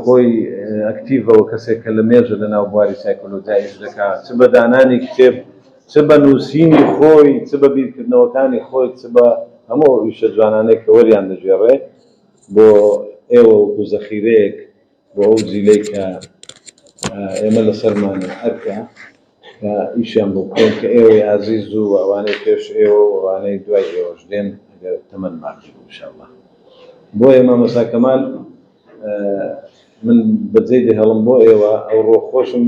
خۆی ئەکتیڤەوە کەسێک کە لە مێژە لە ناو بواری سایکۆلۆجیایش دەکات، چ بە دانانی کتێب، چ بە نووسینی خۆی، چ بە بیرکردنەوەکانی خۆی، چ بە هەموو ویشە جوانانەی کە وەریان دەژێڕێ بۆ ئێوە وەکو زەخیرەیەک بۆ ئەو جیلەی کە ئێمە لەسەرمانە هەرکە کە ئیشیان بۆ بکەین کە ئێوەی عەزیز و ئەوانەی پێش ئێوە و ئەوانەی دوای ئێوەش دێن ئەگەر تەمەن باقی بوو ئینشاءڵڵا. بۆ ئێمە مەسا کەمال من بەجێ دەهێڵم بۆ ئێوە ئەو ڕۆخۆشم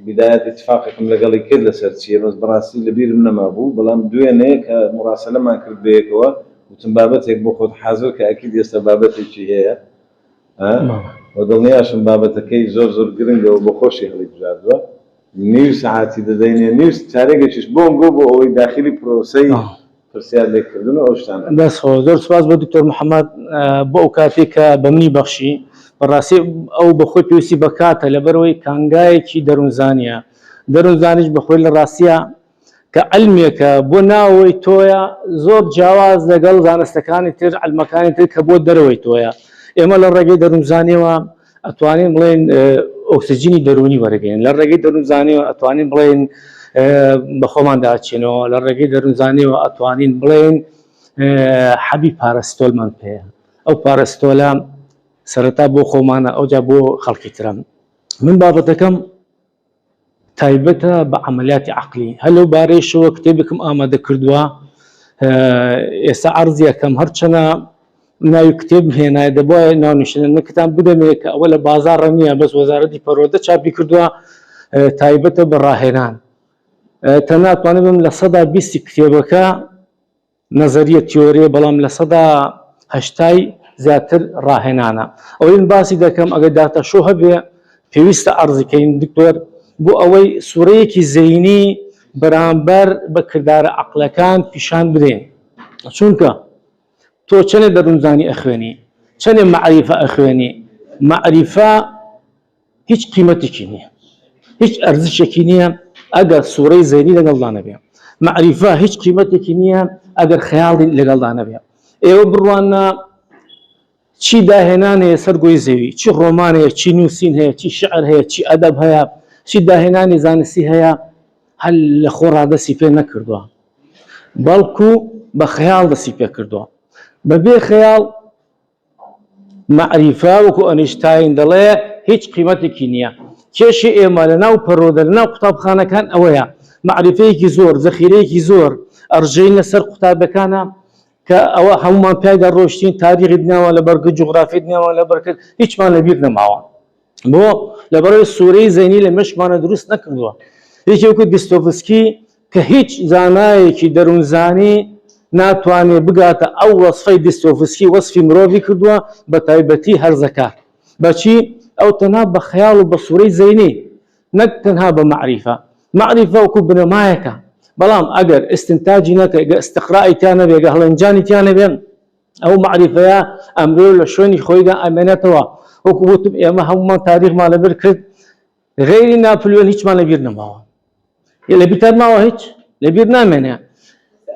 بدایەت اتفاقێکم لەگەڵی کرد لەسەر چییە، بەس بەڕاستی لەبیرم نەمابوو، بەڵام دوێنێ کە مراسەلەمان کرد بەیەکەوە وتم بابەتێک بۆ خۆت حازر کە ئەکید ئێستا بابەتێکی هەیە و دڵنیاشم بابەتەکەی زۆر زۆر گرنگەوە بۆ خۆشی هەڵی بژاردووە. نیو ساعتی دەدەینێ نیو چارێکێکیش بۆم بۆ ئەوەی داخلی پرۆسەی پرسیار لێکردن ئەو شتانە. دەستخۆ زۆر سوپاس بۆ دکتۆر محەممەد بۆ ئەو کاتێک کە بە منی بەخشی. بەڕاستی ئەو بەخۆی پێویستی بەکاتە لەبەرەوەی کانگایەکی دەروونزانیە، دەروونزانیش بەخۆی لە ڕاستیە کە علمێکە بۆ ناوەوەی تۆیە زۆر جیاواز لەگەڵ زانستەکانی تر علمەکانی تر کە بۆ دەرەوەی تۆیە. ئێمە لە ڕێگەی دەروونزانیەوە ئەتوانین بڵێن ئۆکسجینی دەرونی وەرەگەین، لە ڕێگەی دەروونزانیەوە ئەتوانین بڵێن بە خۆمان داچێنەوە، لە ڕێگەی دەروونزانیەوە ئەتوانین بڵێن حەبی پارەستۆلمان پێەیە. ئەو پارەستۆلە سەرەتا بۆ خۆمانە، ئەوجا بۆ خەڵکی ترم. من بابەتەکەم تایبەتە بە عەمەلیاتی عەقلی. هەلو بارەیشەوە کتێبێکم ئامادە کردووە، ئێستا عەرزی ئەکەم هەرچەنە ناوی کتێب هێنایە دەبوایە ناونیشتنەکەتان بدەمێ کە ئەوە لە بازاڕە نییە، بەس وەزارەتی پەروەردە چاپی کردووە تایبەتە بە ڕاهێنان. تەنها ئەتوانم بم لە 120 کتێبەکە نەزەریە تیۆریە، بەڵام لە 180 زیاتر ڕاهێنانە. ئەوەی باسی دەکەم ئەگەر داتەشۆ هەبێ پێویستە عەرزەکەین دکتۆر بۆ ئەوەی سوورەیەکی زەینی بەرامبەر بە کردارە عەقلەکان پیشان بدەین. چونکە تۆ چەندێ دەروونزانی ئەخوێنی، چەندێ مەعریفە ئەخوێنی، مەعریفە هیچ قیمەتێکی نییە، هیچ ئەرزشێکی نییە ئەگەر سوورەی زەینی لەگەڵدا نەبێ. مەعریفە هیچ قیمەتێکی نییە ئەگەر خەیاڵی لەگەڵدا نەبێ. ئێوە بڕوانە چی داهێنان هەیە سەر گۆی زەوی، چی ڕۆمان هەیە، چی نووسین هەیە، چی شعر هەیە، چی ئەدەب هەیە، چی داهێنانی زانستی هەیە، هەل لە خۆڕا دەستی پێ نەکردووە، بەڵکو بە خەیاڵ دەستی پێ کردووە. بەبێ خەیاڵ مەعریفە وەکو ئەنیشتاین دەڵێ هیچ قیمەتێکی نییە. کێشی ئێمە لە ناو پەرۆدە لە ناو قوتابخانەکان ئەوەیە مەعریفەیەکی زۆر، زەخیرەیەکی زۆر ئەڕژەین لەسەر قوتابەکانە کە ئەوە هەمومان پیادا ڕۆشتین، تاریخی دنیاوە لەبەرگرت، جوغرافی دنیاوە لەبەرکرد، هیچمان لەبیر نەماوە. بۆ لەبەرەوەی سوورەی زەینی لە مشکمانە دروست نەکردووە. یەکێ وەکو دستۆڤسکی کە هیچ زانایەکی دەروونزانی ناتوانێت بگاتە ئەو وەسفەی دستۆڤسکی وەسفی مرۆڤی کردووە بە تایبەتی هەرزەکە. بەچی؟ ئەو تەنها بە خەیاڵ و بە سوورەی زەینی، نەک تەنها بە مەعریفە. مەعریفە وەکو بنەمایەکە، بەڵام ئەگەر ئستنتاجی نەکە، ئەگەر استقڕائی تیان نەبێ، ئەگەر هەڵەنجانی تیان نەبێن، ئەو مەعریفەیە ئەمرۆ لە شوێنی خۆیدا ئەمێنێتەوە. وەکو وتم ئێمە هەمومان تاریخمان لەبیر کرد، غێری ناپلیۆن هیچمان لەبیر نەماوە، لەبیرتان ماوە هیچ لەبیر نامێنێ.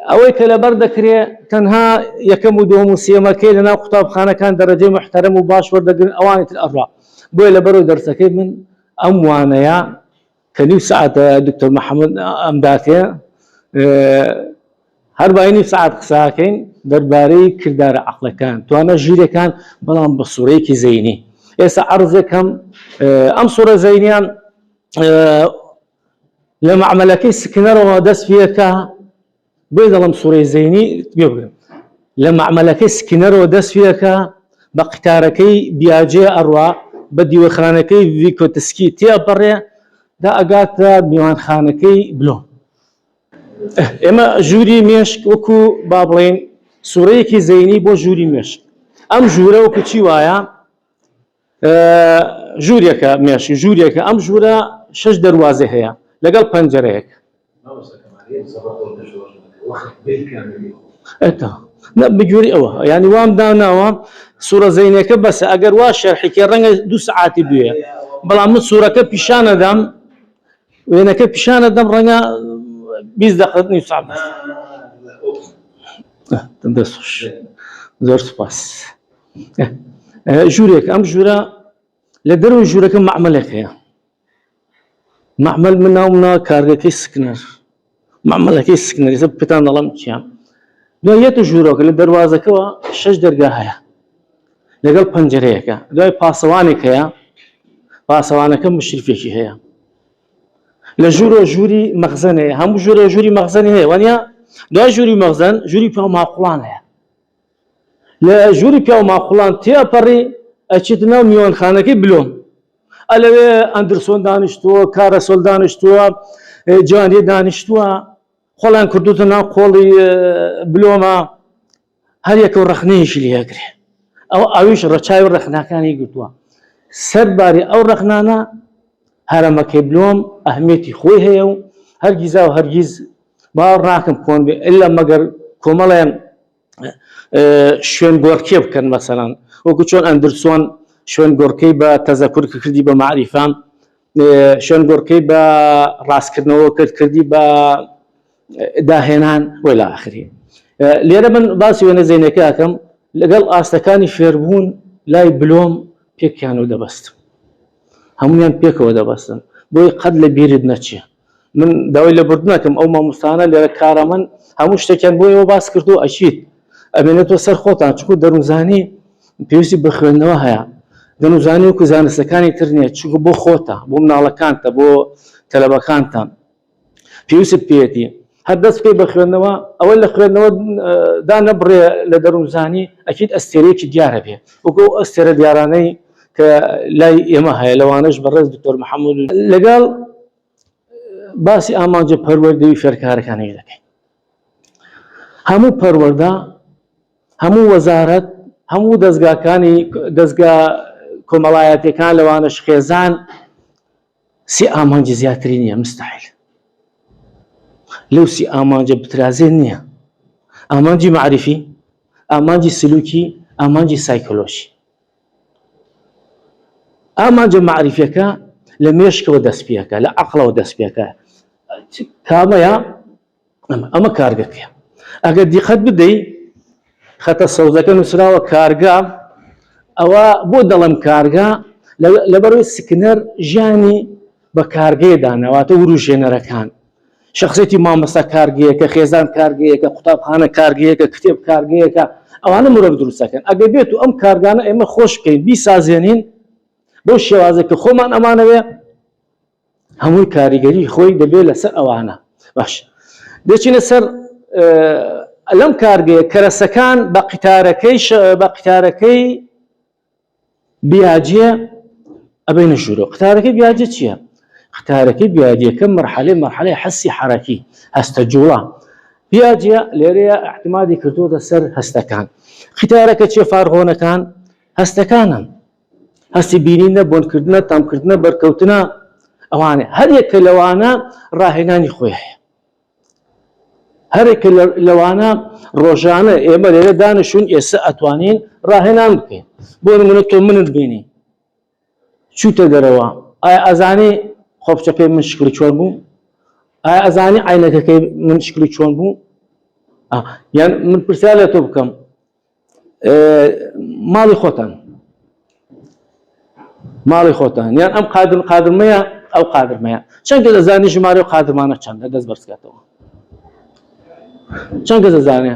ئەوەی کە لەبەر دەکرێت تەنها یەکەم و دووەم و سێمەکەی لەناو قوتابخانەکان دەرەجەی محتەرەم و باش وەردەگرن، ئەوانی تر ئەڕوا. بۆیە لەبەرەوەی دەرسەکەی من ئەم وانەیە کە نیو سەعاتە دکتۆر محەممەد ئەمداتێ هەر بای نیو سەعات قساکەین دەربارەی کردارە عەقلەکان، توانە ژیرەکان، بەڵام بە سوورەیەکی زەینی. ئێستا عەرزەکەم ئەم سوورە زەینیان لە مەعمەلەکەی سکنەرەوە دەست پێکە. بۆی دەڵم سوورەی زەینی بێبگرن لە مەعمەلەکەی سکنەرەوە دەست پێکە، بە قتارەکەی بیاجێ ئەڕوا، بە دیوەخانەکەی ڤیکۆتسکی تێپەڕێ، دا ئەگاتە میوانخانەکەی بلۆ. ئێمە ژووری مێشک وەکو با بڵێن سوورەیەکی زەینی بۆ ژووری مێشک. ئەم ژوورە وەکو چی وایە؟ ژوورێکە مێشک، ژوورێکە. ئەم ژوورە 6 دەروازە هەیە لەگەڵ پەنجەرەیەک. بگوێری ئەوە یعنی وام داناوە سوورە زەینەکە بەسە ئەگەر وا شەرحێکی ڕەنگە 2 سەعاتی بوێ، بەڵام من سوورەکە پیشانەدەم، وێنەکە پیشانەدەم ڕەنگە 20 دقیقە نیو سەعات. زۆر سوپاس. ژوورێک ئەم ژوورە لە دەروی ژوورەکە معمەلێک هەیە، معمەل من ناومنا کارگەکەی سکنەر، معمەلەکەی سکنەر ئێستا پێتان دەڵێم چییە. دوای یەت ژوورەکە لە دەروازەکەەوە 6 دەرگا هەیە لەگەڵ پەنجەرەیەکە، دوای پاسەوانێک هەیە، پاسەوانەکە مشرفێکی هەیە، لە ژوورە ژووری مەخزن هەیە، هەموو ژوورە ژووری مەخزنی هەیە وانە. دوای ژووری مەخزن ژووری پیا و ماقوڵان هەیە، لە ژووری پیا و ماقوڵان تێپەڕی ئەچێتە ناو میوانخانەکەی بلۆم، ئەلەوێ ئەندرسۆن دانیشتووە، کارەسۆل دانیشتووە، جوانێ دانیشتووە، خۆڵیان کردوتە ناو قۆڵی بلۆمە، هەر یەکە و ڕەخنەیەشی لێگرێ، ئەو ئەویش ڕەچاوی ڕەخناکانی گرتووە. سەرباری ئەو ڕەخنانە هەرەمەکەی بلۆم ئەهمیەتی خۆی هەیە و هەرگیزا و هەرگیز باوەڕ ناکەم کۆن بێ ئللا مەگەر کۆمەڵیان شوێن گۆڕکێ بکەن، مەسەڵەن وەکو چۆن ئەندرسۆن شوێن گۆڕکەی بە تەزەکور کردی بە معریفان، شوێن گۆڕکەی بە ڕاستکردنەوە کردی بە داهێنان وەلا ئاخری. لێرە من باسی وێنە زەینەکە ئەکەم لەگەڵ ئاستەکانی فێربوون لای بلۆم پێکیانەوە دەبەستم، هەمویان پێکەوە دەبەستن بۆی قەت لە بیرت نەچێ. من داوای لە بردن نەکەم، ئەو مامۆستانە لێرە کارەمەند هەموو شتێکیان بۆیەوە باس کردو ئەچیت ئەمێنێتەوە سەر خۆتان، چکو دەروونزانی پێویستی بە خوێندنەوە هەیە، دەنوزانی وەکو زانستەکانی تر نییە، چکو بۆ خۆتە، بۆ مناڵەکانتە، بۆ تەلەبەکانتان پێویست پێێتی هەر دەست بکەی بە خوێندنەوە. ئەوە لە خوێندنەوە دانەبڕێ لە دەروونزانی ئەکیت ئەستێرەیەکی دیارە بێ، وەکو ئەستێرە دیارانەی کە لای ئێمە هەیە، لەوانەش بەڕێز دکتۆر محەممەد لەگەڵ باسی ئامانجە پەروەردەی فێرکارەکانی دەکەین. هەموو پەروەردە، هەموو وەزارەت، هەموو دەستگاکانی دەستگا کۆمەڵایەتەکان لەوانەش خێزان سی ئامانجی زیاتری نییە، مستحیل لەو سی ئامانجە بترازێن نییە. ئامانجی معرفی، ئامانجی سلوکی، ئامانجی سایکۆلۆژی. ئامانجە معرفیەکە لە مێشکەوە دەست پێەکە، لە عەقڵەوە دەست پێەکە، کامەیە ئەمە کارگەکەیە. ئەگەر دیقەت بدەی خەتە سەوزەکە نووسراوە کارگا، ئەوە بۆ دەڵم کارگا لەبەرەوەی سکنەر ژیانی بە کارگەیەدانەواتە وروژێنەرەکان، شخصێتی مامەستا کارگەیەکە، خێزان کارگەیەکە، قوتابخانە کارگەیەکە، کتێب کارگەیەکە، ئەوانە مرۆڤ دروستەکەن. ئەگەر بێت و ئەم کارگانە ئێمە خۆش بکەین بیسازێنین بۆ شێوازێکە خۆمان ئەمانەوێ، هەمووی کاریگەری خۆی دەبێت لەسەر ئەوانە. باش دەچینە سەر لەم کارگەیە کەرەسەکان بە قیتارەکەی بیاجیە ئەبینە ژوورە. قیتارەکەی بیاجە چییە؟ قیتارەکەی بیاجیەکە مەرحەلەی حەسی حەرەکی هەستە جوڵە بیاجیە، لێرەیە احتیمادی کردووەتە سەر هەستەکان. قیتارەکە چێ؟ فارغۆنەکان هەستەکانن، هەستی بینینە، بۆنکردنە، تامکردنە، بەرکەوتنە، ئەوانە هەر یەکە لەوانە ڕاهێنانی خۆی هەیە. هەرێکە لەوانە ڕۆژانە ئێمە لێرە دانیشتوین ئێستا ئەتوانین ڕاهێنان بکەین. بۆ نمونە تۆ منت بینی چووتە دەرەوە، ئایا ئەزانی خۆپچەکەی من شکلی چۆن بوو؟ ئایا ئەزانی عینەکەکەی من شکلی چۆن بوو؟ یان من پرسیار لە تۆ بکەم، ماڵی خۆتان یان ئەم قادرمەیە ئەو قادرمەیە، چەند کەس دەزانی ژمارە و قادرمانە چەندە؟ دەست بەرزکاتەوە. چەند کەس دەزانێ؟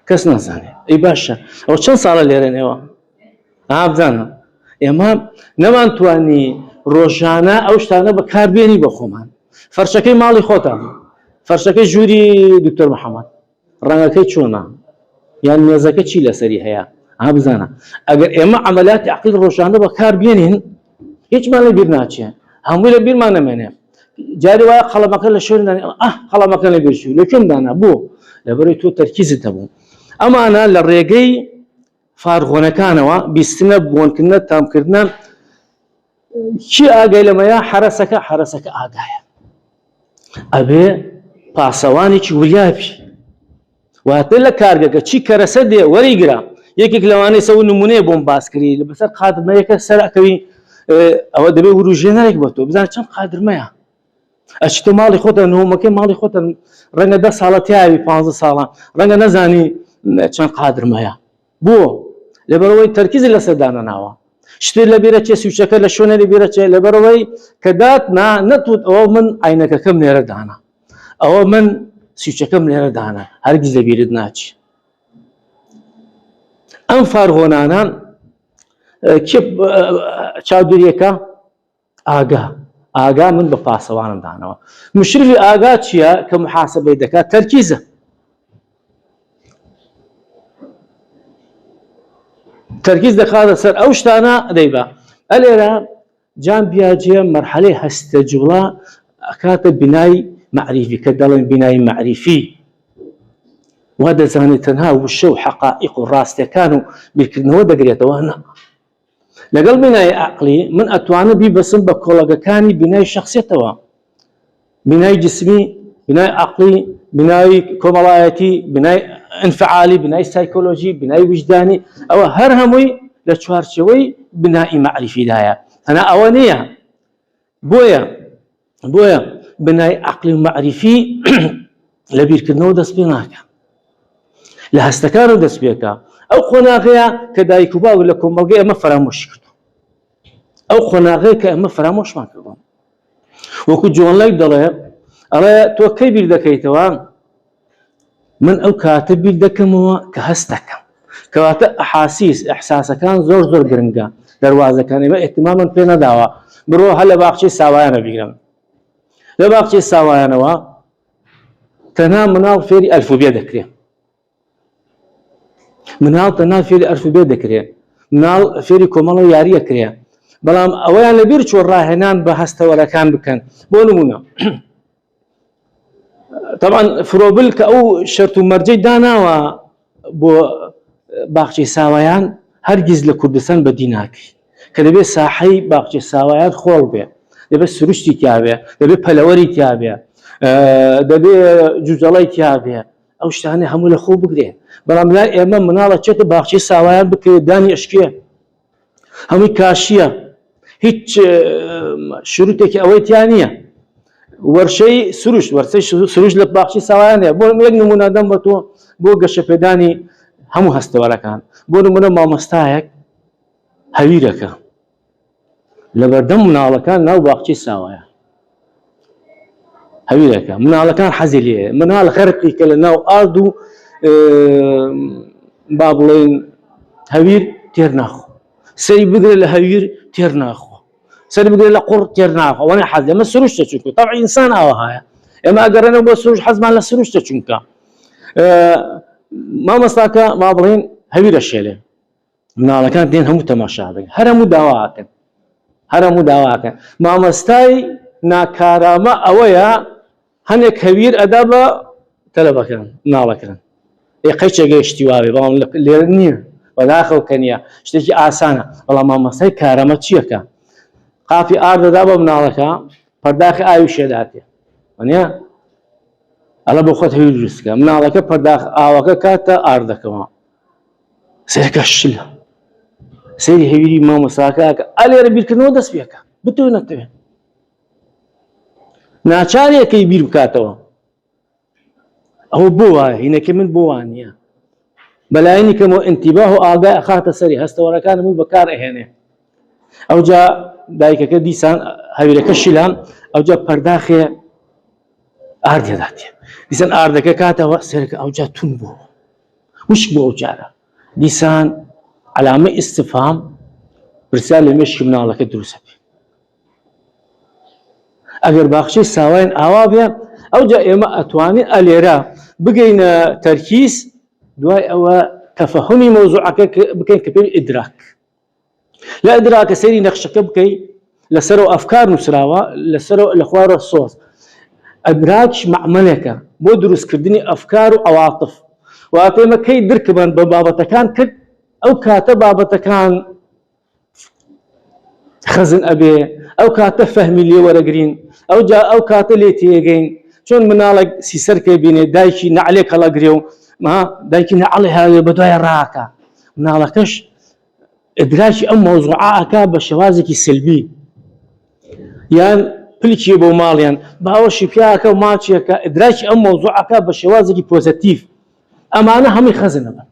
کەس نازانێ. ئەی باشە ئەو چەند ساڵە لێرەنەوە؟ بزانە ئێمە نەمانتوانی ڕۆژانە ئەو شتانە بەکاربێنی بە خۆمان. فەرشەکەی ماڵی خۆتان، فەرشەکەی ژووری دکتۆر محەممەد ڕەنگەکەی چۆنە؟ یان مێزەکە چی لەسەری هەیە؟ بزانە ئەگەر ئێمە عەمەلاتی عەقیل ڕۆژانە بەکاربێنین هیچمان لە بیر ناچێ، هەمووی لە بیرمان نەمێنێ. جاری وایە قەڵەمەکە لە شوێن قەڵەمەکە لە بێژوو لەکوێم دانا بۆ لەبەرەوەی تۆ تەرکیزت هەبوو. ئەمانە لە ڕێگەی فارغۆنەکانەوە بیستنە، بۆنکردنە، تامکردنە. چی ئاگای لەمەیە؟ حرەسەکە ئاگایە، ئەبێ پاسەوانێکی وریابی، واتە لە کارگەکە چی کەرەسە دێ وەریگرە. یەکێک لەوانەی سەو نمونەیە بۆم باس کردی بەسەر قادرمەیەکە سەرەکەوی، ئەوە دەبێ وروژێنەرێک بە تۆ بزانێت چەند قادرمەیە. ئەچیتە ماڵی خۆتە، نهۆمەکەی ماڵی خۆتە، ڕەنگە 10 ساڵە تیاوی 15 ساڵە، ڕەنگە نەزانی چەند قادرمەیە. بۆ لەبەرەوەی تەرکیزی لەسەر دانەناوە. شتێ لە بیرە چێ سوچەکە لە شوێنە لە بیرە چێ لەبەرەوەی کە دات نەتوت ئەوە من عینەکەکەم لێرە دانا ئەوە من سوچەکەم لێرە دانا هەرگیز لە بیرت ناچی. ئەم فارغۆنانان چاودێریەکە ئاگا من بە پاسەوانم دانەوە. مشرفی ئاگا چییە کە محاسبەی دەکات؟ تەرکیزە. تەرکیز دەخاتە سەر ئەو شتانە دەیبا ئەلێرە جان بیاجێ مەرحەلەی هەستە جوڵا ئەکاتە بینای معریفی کە دەڵێن بینای معریفی وا دەزانێت تەنها وشە و حەقائیق و ڕاستیەکان و بیرکردنەوە دەگرێتەوە نە. لەگەڵ بینای عەقلی من ئەتوانە بیبەسم بە کۆڵەگەکانی بینای شەخسیەتەوە، بینای جسمی، بینای عەقلی، بینای کۆمەڵایەتی، بینای انفعالی، بینای سایکۆلۆژی، بینای وجدانی، ئەوە هەر هەمووی لە چوارچێوەی بینایی معریفیدایە. هەنا ئەوە نییە. بۆیە بینای عەقلی و معریفی لە بیرکردنەوە دەست پێ ناکە، لە هەستەکانە دەست پێکە. ئەو قۆناغەیە کە دایک و باوک لە کۆمەڵگەی ئەمە فەرامۆشی کردو، ئەو قۆناغەیە کە ئەمە فەرامۆشمان کردوون. وەکو جۆن لایک دەڵێ ئەڵێ تۆ کەی بیر دەکەیتەوە؟ من ئەو کاتە بیر دەکەمەوە کە هەست دەکەم، کەواتە ئەحاسیس ئەحساسەکان زۆر گرنگە. دەواازەکان ئێمە ئێحتیمامان پێ نەداوە بڕۆ هەر لە باخچەی ساوایانە بیگرم. لە باخچەی ساوایانەوە تەنها مناڵ فێری ئەلفوبێ دەکرێت، مناڵ تەنها فێری ئەلفوبێ دەکرێت، مناڵ فێری کۆمەڵە یاریە کرێ، بەڵام ئەوەیان لەبیر چۆ ڕاهێنان بە هەستەوەرەکان بکەن. بۆ نمونە طبعا فرۆبل کە ئەو شەرت و مەرجەی داناوە بۆ باخچەی ساوایان هەرگیز لە کوردستان بەدی ناکەی کە دەبێت ساحەی باخچەی ساوایان خۆڵ بێ، دەبێت سروشتی تیابێ، دەبێت پەلەوەری تیابێ، دەبێت جوجەڵی تیابێ. ئەو شتانە هەموو لە خۆ بگرێ. بەڵام لای ئێمە مناڵە چێتە باخچەی ساوایان بکرێت دانی ئەشکێ هەمووی کاشیە، هیچ شروتێکی ئەوەی تیان نییە. وەرشەی سروش لە باخچەی ساوایان هەیە. بۆ یەک نمونەدەم بە تۆ بۆ گەشەپێدانی هەموو هەستەوەرەکان. بۆ نمونە مامۆستایەک هەویرەکە لە بەردەم مناڵەکان ناو باخچەی ساوایە، هەویرەکە مناڵەکان حەزی لێیە، مناڵ خەرقی کە لە ناو ئارد و با بڵێن هەویر تێر ناخۆ، سەری بگرێت لە هەویر تێر ناخۆ، سەری بگرێت لە قوڕ تێر ناخۆ. وەنێ حەز ئەمە سروشتە چونکە طبعا ئینسان ئاوە هەیە، ئێمە ئەگەڕێنەوە بۆ سروش حەزمان لە سروشتە چونکە مامۆستاکە با بڵێن هەویرە شێلێ، مناڵەکان دێن هەموو تەماشا دەکەن، هەر هەموو داواکەن. مامۆستای ناکارامە ئەوەیە هەنێک هەویر ئەدا بە تەلەبەکان مناڵەکان قەیچە گەیشتی وابێ، بەڵام لێرە نییە، بەداخەوە کە نییە، شتێکی ئاسانە. بەڵام مامۆستای کارەمە چیەکە؟ قاپی ئار دەدا بە مناڵەکە، پەرداخی ئاوی شێداتێ، وانە ئەڵە بۆ خۆت هەویر دروستکە، مناڵەکە پەرداخ ئاوەکە کاتە ئاردەکەەوە سێرەکە شلە، سەیری هەویری مامۆستاکەکە ئەلێرە بیرکردنەوە دەست پێکە بتوێ نەتەوێت، ناچارێکەی بیر بکاتەوە. ئەوە بۆ وایە هینەکە من بۆ وانە بەلایەنی کەمەوە ئینتیباه و ئاگای ئەخاتە سەری هەستەوەرەکان هەمووی بەکار ئەهێنێ. ئەوجا دایکەکە دیسان هەویرەکە شیلان، ئەوجا پەرداخێ ئاردێداتێ، دیسان ئاردەکە کاتەوە سەرەکە ئەوجا تون بوو وشک بۆ ئەو جارە، دیسان علامە ئیستفهام پرسیار لە مێشکی مناڵەکە دروستە بێ. ئەگەر باخچەی ساوایان ئاوا بێ ئەوجا ئێمە ئەتوانین ئەلێرە بگەینە تەرکیز، دوای ئەوە تەفەهومی مەوزوعەکە بکەین کە پێی ئیدراک. لە ئیدراکە سەیری نەخشەکە بکەی، لەسەرەوە ئەفکار نووسراوە، لە خوارە سۆز. ئیدراک معمەلێکە بۆ دروستکردنی ئەفکار و عەواتف. واتە ئێمە کەی درکمان بە بابەتەکان کرد، ئەو کاتە بابەتەکان خەزن ئەبێ، ئەو کاتە فەهمی لێ وەرەگرین، ئەو کاتە لێ تێگەین. چۆن مناڵێک سیسەرکە بینێ دایکی نەعلێک هەڵەگرێ و دایکی نەعڵی هاوێ بە دوای ڕاکە، مناڵەکەش ئیدراکی ئەم مەوزوعەکە بە شێوازێکی سلبی، یان پلکیە بۆ ماڵیان باوەشی پیاکە و ماچیەکە ئیدراکی ئەم مەوزوعەکە بە شێوازێکی پۆزەتیڤ. ئەمانە هەمووی خەزنە بن،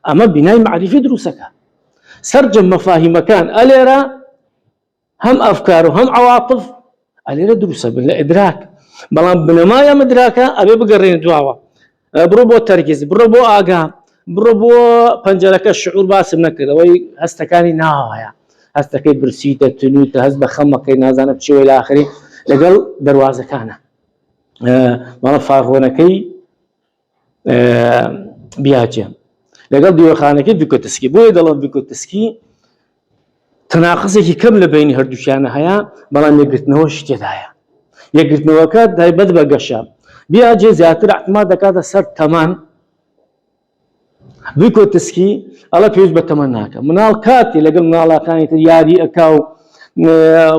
ئەمە بینای معریفی دروستەکە. سرجم مفاهيم كان أليرا هم أفكار وهم عواطف أليرا دروسة بالإدراك بلان بنمايا مدراكا أبي بقرين دواوا بربو تركيز بربو آقا بربو بنجلك الشعور باسم نكذا وي هستكاني ناوايا هستكي برسيتة تنوتة هز بخمكي نازانة بشوي إلى آخره لقل دروازة كان مالا فاغونكي بياجي لقل ديوخانكي بيكوتسكي بوي دلال بيكوتسكي تناقصي كم لبيني هردوشيانا هيا بلان يقرتنوش تدايا يقرتنوكات داي بد بقشا بياجي زياتر اعتماد كذا سر تمام بيكوتسكي الله بيوز بتمناك منال كاتي لقل منال كانت ياري اكاو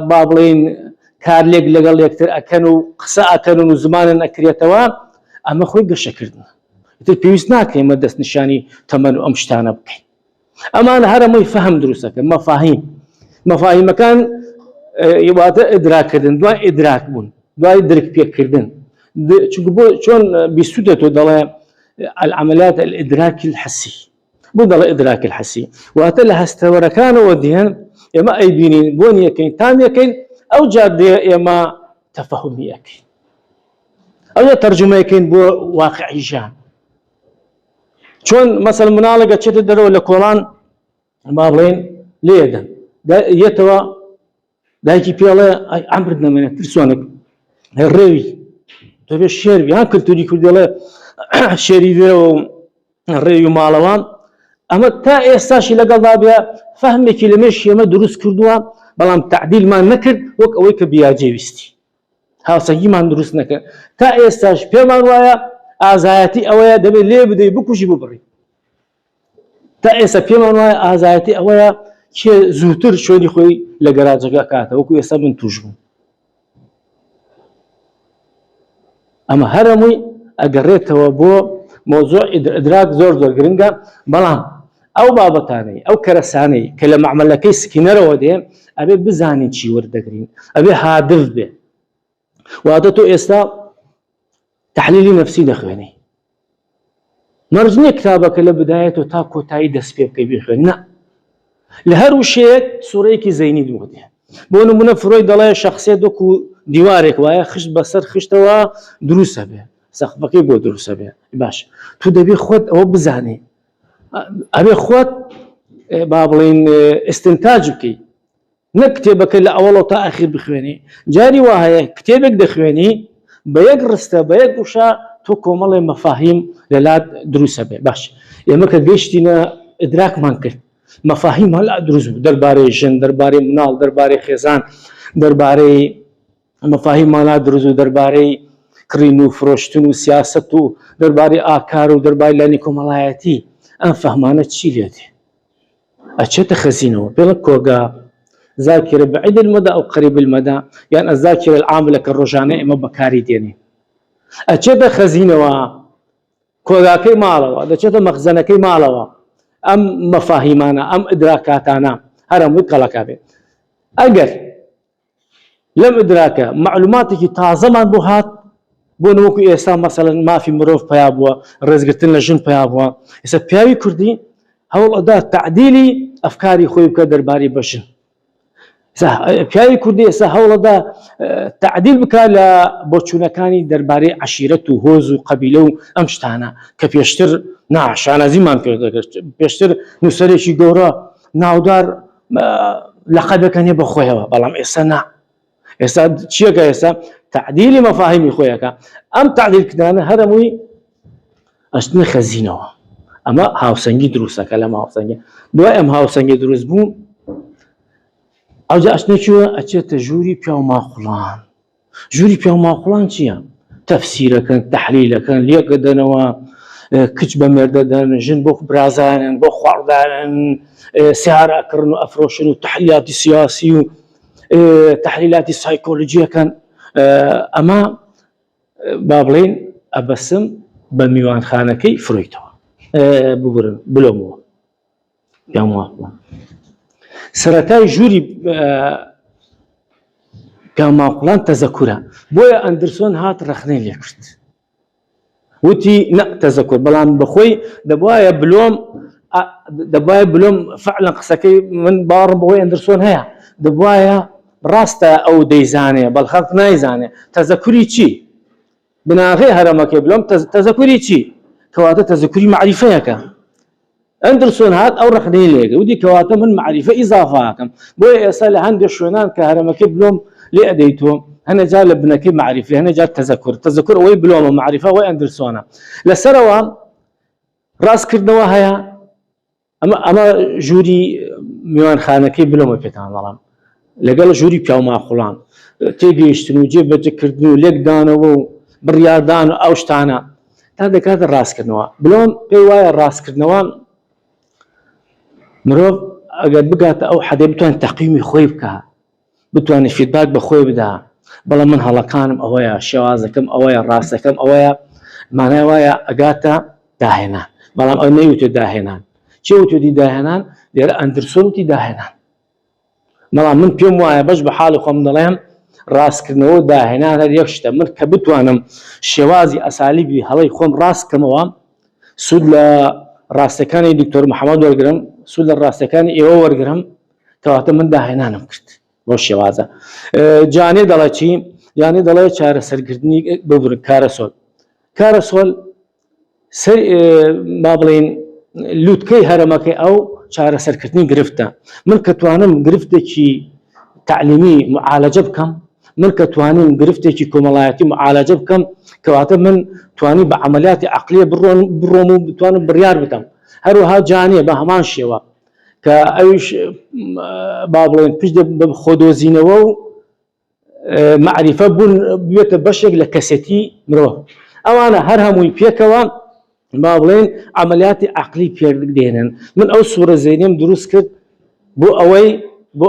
بابلين كارليق لقل يكتر اكنو قصا اكنو زمان اكريتوا اما خوي قشا كردنا بيوزناك يما دست نشاني تمنو امشتانا بكي اما انا هرمو يفهم دروسك مفاهيم كان يبغى ادراك كردن دواء ادراك بون دواء ادرك بيك كردن شون بيسودتو دلا العمليات الادراك الحسي بدل الادراك الحسي واتلها استورا كان وديان اما اي بينين بوني كين تاني كين او جاد اما تفهمي كين او ترجمه كين بو واقعي جان شون مثلا منالقه تشد درو لكولان بابلين ليدا يتوا دايكي بيلا عمرنا من ترسونك الروي تبي الشيربي ها كنت تجي كل دلا شيربي الروي مالوان اما تا استاشي لقى ضابيا فهمي كلمش يما دروس كردوا بلام تعديل ما نكر وك اويك بياجي ويستي ها سجي ما دروس نكر تا استاش بيمان وايا ازايتي اويا دبي ليه بدي بكوشي ببري تا اسا بيمان وايا ازايتي اويا شي زوتر شوني خوي لقراجك كاتا وكو يسا من توجبو اما هرمي اقريتها بو موضوع ادراك زور قرنقا بلان او بابتاني او كرساني كلام عمل لكي سكينر ودي ابي بزاني شي وردقرين ابي هادف به وادتو استا تحليلي نفسي دخويني مرجني كتابك لبدايته تاكو تاي دسبيب كي بيخوينا لهر شيء سوريكي زيني دوغدي بونو من فرويد الله شخصيه دوكو ديوارك وايا خش بسر خشتوا دروسه به سقفك يقول دروسه به باش تو دبي خود او بزاني ابي خود بابلين استنتاجك نكتبك الاول وتا اخر بخويني جاري وهي كتابك دخويني بيقرسته بيقوشا تو كومل مفاهيم للا دروسه به باش يمك جيشتينا ادراك مانكر مفاهيم هلا دروس درباري جن درباري منال درباري خزان درباري مفاهيم هلا دروس درباري كرينو فروشتنو سياستو درباري آكارو درباري لانيكم ملاياتي أنا فهمانة تشيليتي أشيت خزينه بلكوغا ذاكرة بعيد المدى أو قريب المدى يعني الذاكرة العاملة كالرجانة إما بكاري ديني أشيت خزينه كوغا كي مالوا أشيت مخزنة كي مالوا أم مفاهيمنا أم إدراكاتنا هرم وكلا به أجر لم إدراك معلوماتك تازمان بوهات بونوكو إيسا مثلا ما في مروف بيابوا رزقتنا جن بيابوا إيسا بياوي كردي هول أداة تعديلي أفكاري خوي بكدر باري بشن إيسا بياوي كردي إيسا هول أداة تعديل بكا لبوچونا كاني درباري عشيرته هوزو قبيلو أمشتانا كبيشتر ناش أنا زمان بيشتر نسريشي جورا ناودار لقبك كان يبخويها بلام إيسا نا إيسا تشيكا إيسا تعديل مفاهيم خويك أم تعديل كدانا هرموي أشتنا خزينة أما هاوسنجي دروسا كلام هاوسنجي دواء أم هاوسنجي دروس بون أو جا أشتنا شو أشت جوري بيو ماخلان جوري بيو ماخلان شيا تفسيره كان تحليله كان ليك دنوا كتبة مرددان جن بوخ برازان بوخ خواردان سيارة كرنو أفروشنو تحليلات سياسي تحليلات سايكولوجية كان أما بابلين أبسم بميوان خانكي فرويتو بقولن بلومو يا موافق سرتاي جوري كما قلان تذكرها بويا أندرسون هات رخنين ليكرت وتي نا تذكر بلان بخوي دبوايا بلوم دەبایە بلۆم فعلا قسەکەی من باوەڕم بەوەی ئەندرسۆن هەیە دەبایە ڕاستە ئەو دەیزانێ بەڵ خەڵک نایزانێ تەزەکوری چی بناغی هەرەمەکەی بلۆم تەزەکوری چی کەواتە تەزەکوری معریفەیەکە ئەندرسۆن هات ئەو ڕخنەی لێگە ودی کەواتە من معریفە ئیزافاکەم بۆیە ئێستا لە هەندێک شوێنان کە هەرەمەکەی بلۆم لێ ئەدەیتۆ هەنەجا لە بنەکەی معریفە هەنەجا تەزەکور ئەوەی بلۆمە معریفە ئەوەی ئەندرسۆنە لەسەرەوە ڕاستکردنەوە هەیە ئەمە ژووری میوانخانەکەی بلۆمە پێتان بەڵام لەگەڵ ژووری پیاوماخوڵان تێگەیشتن و جێبەجەکردن و لێکدانەوە و بڕیاردان و ئەو شتانە تا دەکاتە ڕاستکردنەوە بلۆم پێی وایە ڕاستکردنەوە مرۆڤ ئەگەر بگاتە ئەو حەدێ بتوانێت تەقییمی خۆی بکە بتوانێت فیدباک بە خۆی بدا بەڵام من هەڵەکانم ئەوەیە شێوازەکەم ئەوەیە ڕاستەکەم ئەوەیە مانای وایە ئەگاتە داهێنان بەڵام ئەو نەیوتێت داهێنان چێ وتێتی داهێنان لێرە ئەندرسۆن وتی داهێنان بەڵام من پێم وایە بەش بە حاڵی خۆم دەڵێم ڕاستکردنەوە داهێنان هەر یەک شتە من کە بتوانم شێوازی ئەسالیبی هەڵەی خۆم ڕاستکەمەوە سوود لە ڕاستەکانی دکتۆر محەممەد وەرگرم سوود لە ڕاستەکانی ئێوە وەرگرم کەواتە من داهێنانم کرد بۆ شێوازە جانێ دەڵێ چی جانێ دەڵێ چارەسەرکردنی ببرن کارەسۆل با بڵێن لووتکەی هەرەمەکەی ئەو چارەسەرکردنی گرفتە من کە توانم گرفتێکی تعلیمی معالەجە بکەم من کە توانیم گرفتێکی کۆمەڵایەتی معالەجە بکەم کەواتە من توانی بە عملیاتی عەقلیە بڕۆم و بتوانم بڕیار بکەم هەروەها جانێ بە هەمان شێوە کە ئەویش با بڵێن پشت بە خۆدۆزینەوە و معریفە بوون بێتە بەشێک لە کەسێتی مرۆڤ ئەوانە هەر هەمووی پێکەوە با بڵێن عملیاتی عەقلی پێدێنن من ئەو سوورە زەینیم دروست کرد بۆ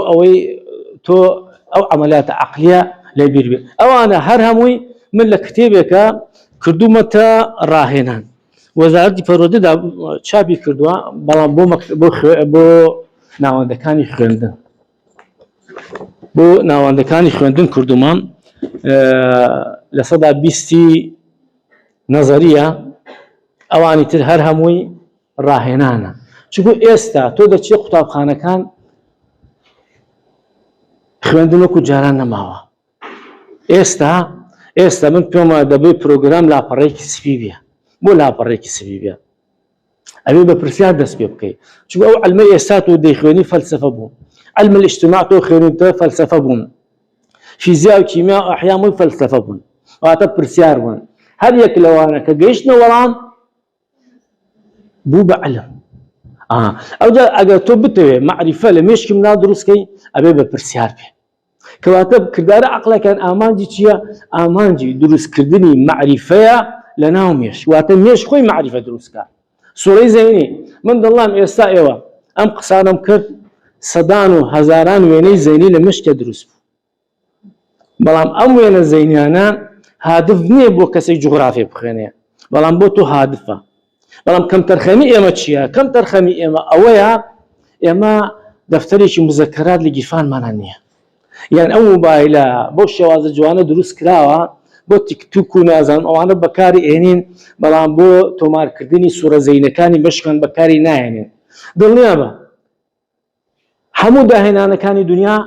ئەوەی تۆ ئەو عملیاتە عەقلیە لەبیر بێت ئەوانە هەر هەمووی من لە کتێبێکە کردومەتە ڕاهێنان وەزارەتی پەروەردەدا چاپی کردووە بەڵام بۆ ناوەندەکانی خوێندن کردومە لە سەدا 20 نەزەریە ئەوانی تر هەر هەمووی ڕاهێنانە چونکە ئێستا تۆ دەچی قوتابخانەکان خوێندن وەکو جاران نەماوە ئێستا من پێمە دەبێت پرۆگرام لاپەڕێکی سپی بێ بۆ لاپەڕێکی سپی بێ ئەوێ بە پرسیار دەست پێ بکەیت چونکە ئەو عەلمەی ئێستا تۆ دەیخوێنی فەلسەفە بوو علم الاجتماع تۆ خوێنیتەوە فەلسەفە بوون فیزیا و کیمیا و ئەحیا هەمووی فەلسەفە بوون واتە پرسیار بوون هەر یەک لەوانە کە گەیشتنە وەڵام بوو بە علم ئەوجا ئەگەر تۆ بتەوێ معریفە لە مێشکی منا دروستکەی ئەبێ بە پرسیار بێ کەواتە کردارە عەقلەکان ئامانجی چییە ئامانجی دروستکردنی معریفەیە لە ناو مێش واتە مێش خۆی معریفە دروستکە سوورەی زەینی من دڵام ئێستا ئێوە ئەم قسانم کرد سەدان و هەزاران وێنەی زەینی لە مشکە دروست بوو بەڵام ئەم وێنە زەینیانە هادف نییە بۆ کەسێک جوغرافی بخوێنێ بەڵام بۆ تۆ هادفە بەڵام کەم تەرخەمی ئێمە چییە کەم تەرخەمی ئێمە ئەوەیە ئێمە دەفتەرێکی مزەکەرات لە گیرفانمانە نییە یان ئەو مۆبایلە بۆ شێوازە جوانە دروست کراوە بۆ تیکتوک و نازانم ئەوانە بەکاری ئێنین بەڵام بۆ تۆمارکردنی سوورە زەینەکانی مەشکان بەکاری نایێنین دڵنیا بە هەموو داهێنانەکانی دنیا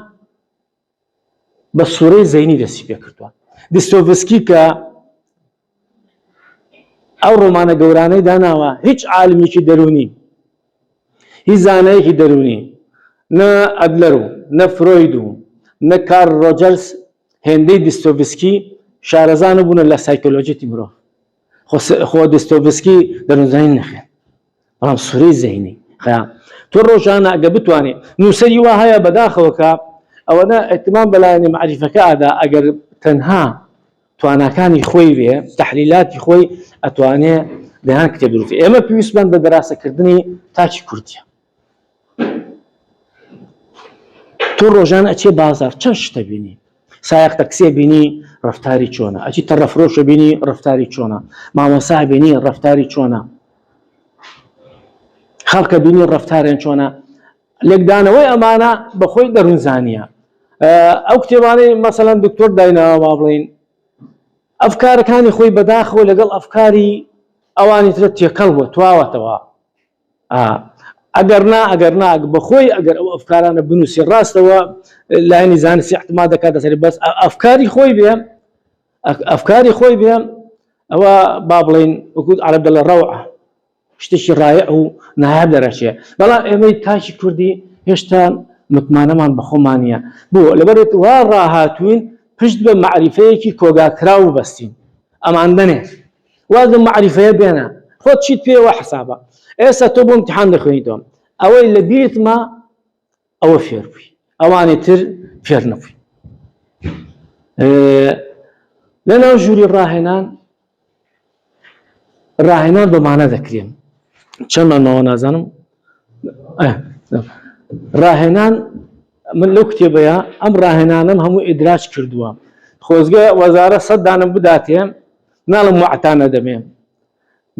بە سوورەی زەینی دەستی پێ کردووە دستۆڤسکی کە ئەو ڕۆمانە گەورانەی داناوە هیچ عالمیکی دەرونی هیچ زانایەکی دەرونی نە ئەدلەر و نە فرۆید و نە کارل ڕۆجەرس هێندەی دستۆڤسکی شارەزانە بوونە لە سایکۆلۆجیەتی مرۆڤ خۆ دستۆڤسکی دەروونزانی نەخێن بەڵام سوورەی زەینی تۆ ڕۆژانە ئەگە بتوانێت نووسەری وا هەیە بەداخەوەکە ئەوەنە ئەحتیمام بەلایەنی معریفەکە ئادا ئەگەر تەنها تواناکانی خۆی بێ تەحلیلاتی خۆی ئەتوانێت دەیان کتێب دروست ئێمە پێویستمان بە دەراسەکردنی تاچی کوردیە تۆ ڕۆژانە ئەچێ بازار چەند شتە بینی سایەق تەکسێ بینی ڕەفتاری چۆنە ئەچی تەڕەفرۆشە بینی ڕەفتاری چۆنە مامۆستا بینی ڕەفتاری چۆنە خەڵکە بینی ڕەفتاریان چۆنە لێکدانەوەی ئەمانە بەخۆی دەروونزانیە ئەو کتێبانەی مەسەڵەن دکتۆر دایناوە با بڵێن ئەفکارەکانی خۆی بەداخەوە لەگەڵ ئەفکاری ئەوانی ترە تێکەڵ بووە تواوەتەوە ئەگەر بەخۆی ئەگەر ئەو ئەفکارانە بنووسی ڕاستەوە لایەنی زانستی احتیمال دەکاتە سەری بەس ئەفکاری خۆی بێ ئەوە با بڵێن وەکو عەرەب دەڵێ ڕەوعە شتێکی ڕایع و نایاب دەرەچێ بەڵام ئێمەی تاکی کوردی هێشتا متمانەمان بە خۆمان نییە بۆ لەبەرێت وا ڕاهاتوین پشت بە معریفەیەکی کۆگاکراو بەستین ئەمان دەنێ وازم معریفەیە بێنە خۆت چیت پێوە حسابە ئێستا تۆ بۆ امتحان دەخوێنیتەوە ئەوەی لە بیرتمە ئەوە فێر بووی ئەوانی تر فێر نەبووی لەناو ژووری ڕاهێنان بەمانە دەکرێن چەندمانەوە نازانم ڕاهێنان من لەو کتێبەیە ئەم ڕاهێنانم هەموو ئیدراج کردووە خۆزگە وەزارە 100 دانم بداتێ ناڵم موعتانە دەمێ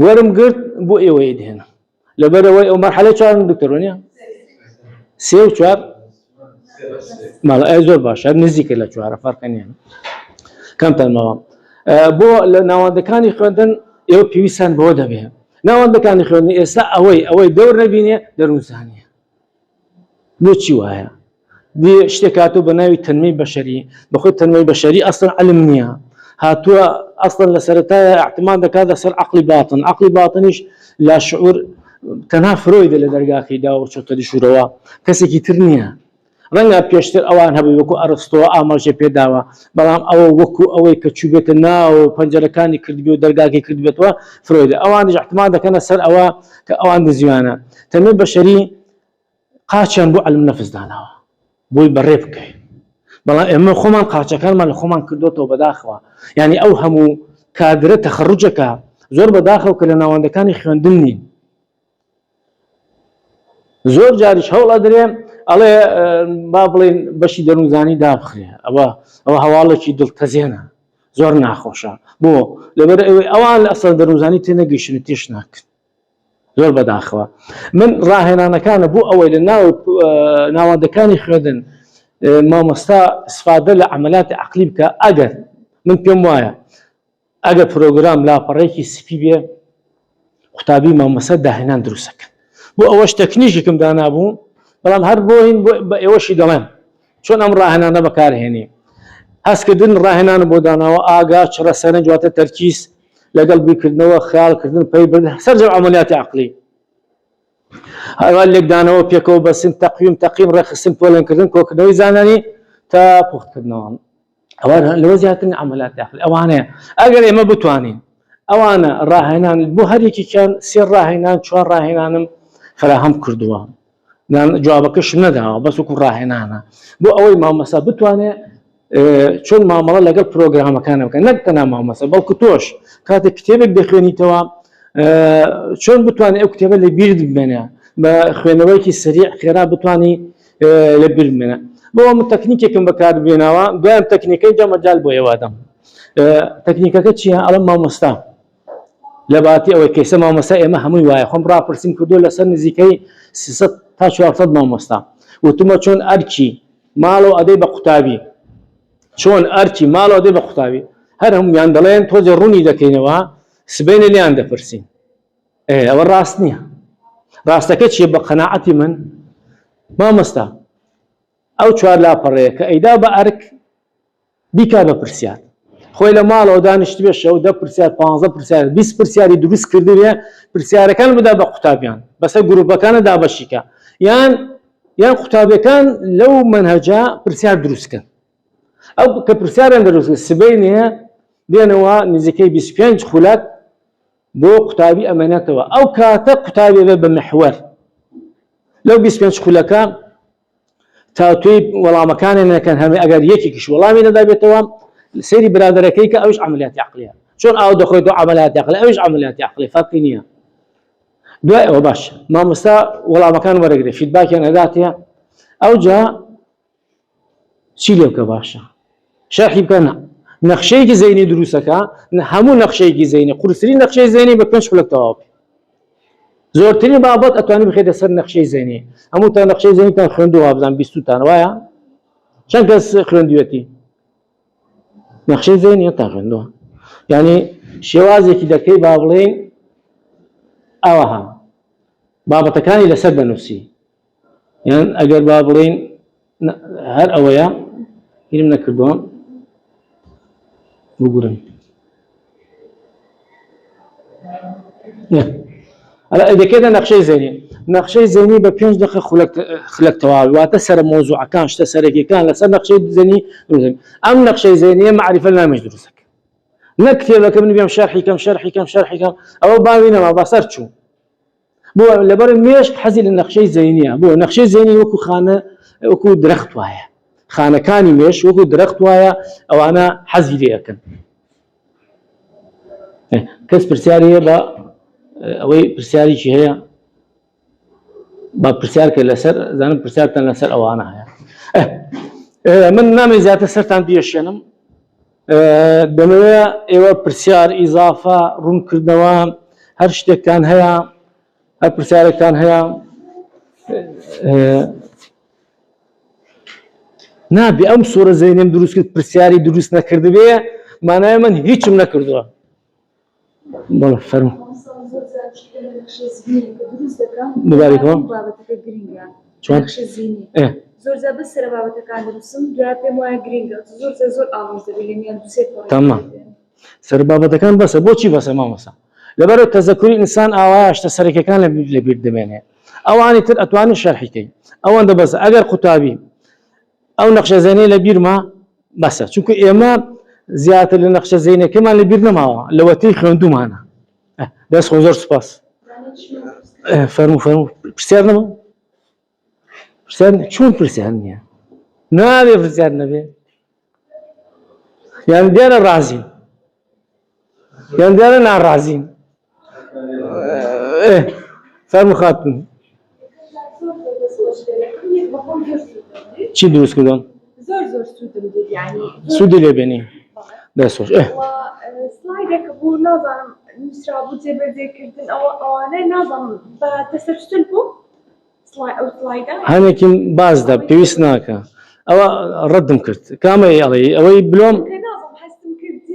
وەرم گرت بۆ ئێوەی دێنە لەبەرەوەی ئەو مەرحەلەی چوارم دکتۆر وانە 3 و 4 ماڵ زۆر باشە نزیکە لە 4 فەرقە نیە کەمتان ماوە بۆ لە ناوەندەکانی خوێندن ئێوە پێویستان بەوە دەبێ ناوەندەکانی خوێندنی ئێستا ئەوەی دەور نەبینێ دەروونزانیە بۆچی وایە شتێک هاتوو بە ناوی تەنمەی بەشەری بەخۆی تەنمەی بەشەری ئەسڵن علم نییە هاتووە ئەسڵن لە سەرەتایە احتیمال دەکاتە سەر عەقلی باتنیش لا شعور تەنها فرۆیدە لە دەرگاکەی داوە چۆتە دیشورەوە کەسێکی تر نییە ڕەنگە پێشتر ئەوان هەبووی وەکو ئەرستۆ ئاماژە پێداوە بەڵام ئەوە وەکو ئەوەی کە چوبێتە ناو پەنجەرەکانی کردبێ و دەرگاکەی کردبێتەوە فرۆیدە ئەوانش احتیمال دەکەنە سەر ئەوە کە ئەوان دەزیوانە تەنمەی بەشەری قاچیان بۆ علم نەفس داناوە بۆی بەڕێ بکەین بەڵام ئێمە خۆمان قاچەکانمان لە خۆمان کردوتەوە بەداخەوە یعنی ئەو هەموو کادرە تەخەڕوجەکە زۆر بەداخەوە کە لە ناوەندەکانی خوێندن نین زۆر جاریش هەوڵ ئەدرێ ئەڵێ با بڵێن بەشی دەروونزانی دابخرێ ئەوە هەواڵێکی دڵتەزێنە زۆر ناخۆشە بۆ لەبەر ئەوان لە ئەسڵ دەروونزانی تێنەگەیشتن تێش ناکرد زۆر بەداخەوە من ڕاهێنانەکانە بۆ ئەوەی لە ناوەندەکانی خوێندن مامۆستا استفادە لە عەمەلیاتی عەقلی بکە ئەگەر من پێم وایە ئەگەر پرۆگرام لاپەڕەیەکی سپی بێ قوتابی مامۆستا داهێنان دروستەکەن بۆ ئەوەش تەکنیشێکم دانابوو بەڵام هەر بۆین بە ئێوەشی دەڵێم چۆن ئەم ڕاهێنانە بەکارهێنی هەستکردن ڕاهێنان بۆ داناوە ئاگا چڕە سەرنج واتە تەرکیز لەگەڵ بیرکردنەوە خەیاڵکردن پەیبردن سەرجەم عەمەلیاتی عەقلی هەروە لێکدانەوە پێکەوە بەسن تەقویم ڕێخستن پۆلێنکردن کۆکردنەوەی زانانی تا پوختکردنەوە ئەوە لەوە زیاترین عەمەلیاتی عەقلی ئەوانەیە ئەگەر ئێمە بتوانین ئەوانە ڕاهێنان بۆ هەرێکیان 3 ڕاهێنان 4 ڕاهێنانم فراهەم کردووە جوابەکەشم نەداوە بەس وەکو ڕاهێنانە بۆ ئەوەی مامۆستا بتوانێت چۆن مامەڵە لەگەڵ پرۆگرامەکانە بکەن نەک تەنها مامۆستا بەڵکو تۆش کاتێک کتێبێک دەخوێنیتەوە چۆن بتوانێت ئەو کتێبە لە بیر بمێنێ بە خوێنەوەیکی سریع خێرا بتوانی لە بیر بمێنە بۆ من تەکنیکێکم بەکاربێناوە دوایام تەکنیکەی جەمەجال بۆ ئێوادەم تەکنیکەکە چییە ئەڵەم مامۆستا لە باتی ئەوەی کەیسە مامۆستا ئێمە هەمووی وایە خۆم ڕاپرسیم کردو لەسەر نزیکەی 300 تا 400 مامۆستا وتمە چۆن ئەرکی ماڵەوە ئەدەی بە قوتابی چۆن ئەرکی ماڵەوە ئەدەی بە قوتابی هەر هەمویان دەڵێن تۆزێ ڕوونی دەکەینەوە سبەینە لیان دەپرسین ئەوە ڕاست نییە ڕاستەکە چیە بە قەناعەتی من مامۆستا ئەو 4 لاپەڕەیە کە ئەیدا بە ئەرک بیکا بە پرسیار خۆی لە ماڵەوە دانیشت بێ شەو 10 پرسیار 15 پرسیار 20 پرسیاری دروست کردبێ پرسیارەکان بدا بە قوتابیان بەسەر گروپەکانە دابەشیکە یان قوتابەکان لەو منهەجە پرسیار دروستکەن ئەو کە پرسیاریان دروست سبەینە دێنەوە نزیکەی 25 خولەک بۆ قوتابی ئەمەنێتەوە ئەو کاتە قوتابی بێ بە محوەر لەو 25 خولەکە تا توی وەڵامەکانێنەکەن هەمێ ئەگەر یەکێکیش وەڵامی نەدابێتەوە سەیری برادەرەکەی کە ئەوش عەمەلیاتی عەقلیە چۆن ئاو دەخۆیتەوە عەمەلیاتی عەقلی ئەوش عەمەلیاتی عەقلی فەرقی نییە دوای ئەوە باش مامۆستا وەڵامەکان وەرەگرێت فیدباکیان ئەداتێ ئەوجا چی لێ بکە باشە شەرحی بکە نەخشەیەکی زەینی دروستەکە هەموو نەخشەیەکی زەینی قورسترین نەخشەی زەینی بە 5 خولەک تەواو بکە زۆرترین بابەت ئەتوانی بخێتە سەر نەخشەی زەینی هەموو تا نەخشەی زەینیتان خوێندووە بزان 20 تان وایە چەند کەس خوێندوێتی نەخشەی زەینی تا خوێندووە یعنی شێوازێکی دەکەی با بڵێن ئەوەها بابەتەکانی لەسەر بنووسی یان ئەگەر با بڵێن هەر ئەوەیە هیرم نەکردووە بگورن دەکێتە نەخشەی زێنی نەخشەی زێنی بە 5 دقیقە خولەکتەوە واتە سەر مۆزوعەکان شتە سەرەکیەکان لەسەر نەخشەی زێنی ئەم نەخشەی زێنیە معریفە نامێش دروستەکە نەک کتێبەکە من بێم شەرحیکەم ئەوە باوی نەما بەسەر چوو بۆ لەبەر مێشک حەزی لە نەخشەی زێنیە بۆ نەخشەی زێنی وەکو خانە وەکو درەخت وایە خانەکانی مێش وەکو درەخت وایە ئەوانە حەزی لێ ئەەکەن کەس پرسیاری هەیە بە ئەوەی پرسیارێکی هەیە با پرسیارکە لەسەر زانم پرسیارتان لەسەر ئەوانە هەیە من نامەوێت زیاتر سەرتان پێشێنم دەمەوێت ئێوە پرسیار ئیزافە ڕوونکردنەوە هەر شتێکتان هەیە هەر پرسیارێکتان هەیە نابێ ئەم سوورە زێنیم دروست کرد پرسیاری دروست نەکردبێ مانایە من هیچم نەکردووە بەڵێ فەرموو مبارەکەوە چۆن زۆر زەبە سەر بابەتەکان دروستم دوای پێم وایە گرینگە زۆر ئامۆژدەبێت لێنیان دووسێت تەمام سەر بابەتەکان بەسە بۆچی بەسە مامۆستا لەبەرەوە تەزەکوری ئینسان ئاوایە شتە سەرەکیەکان لەبیر دەمێنێ ئەوانی تر ئەتوانێت شەرحیکەی ئەوەندە بەسە ئەگەر قوتابی ئەو نەخشە زێنەی لەبیر ما بەسە چونکە ئێمە زیاتر لە نەخشە زێنەکەمان لەبیر نەماوە لەوەتەی خوێندومانە دەست خۆ زۆر سوپاس فەرموو پرسیار نەما پرسیار چۆن پرسیار نییە نابێ پرسیار نەبێ یان دیارە ڕازین یان دیارە ناڕازین فەرموو خاتون چی دروست کردن؟ زۆر سوودی لێبێنی دەستۆش سلایدێکە بوو نازانم نووسرابوو جێبەجێکردن ئەوانەی نازانم بە دەسەرچتن بوو ئەو سلایدە هەنێکی بازدا پێویست ناکە ئەوە ڕەتم کرد کامەی ئەڵێ ئەوەی بلۆم نازانم هەستم کرد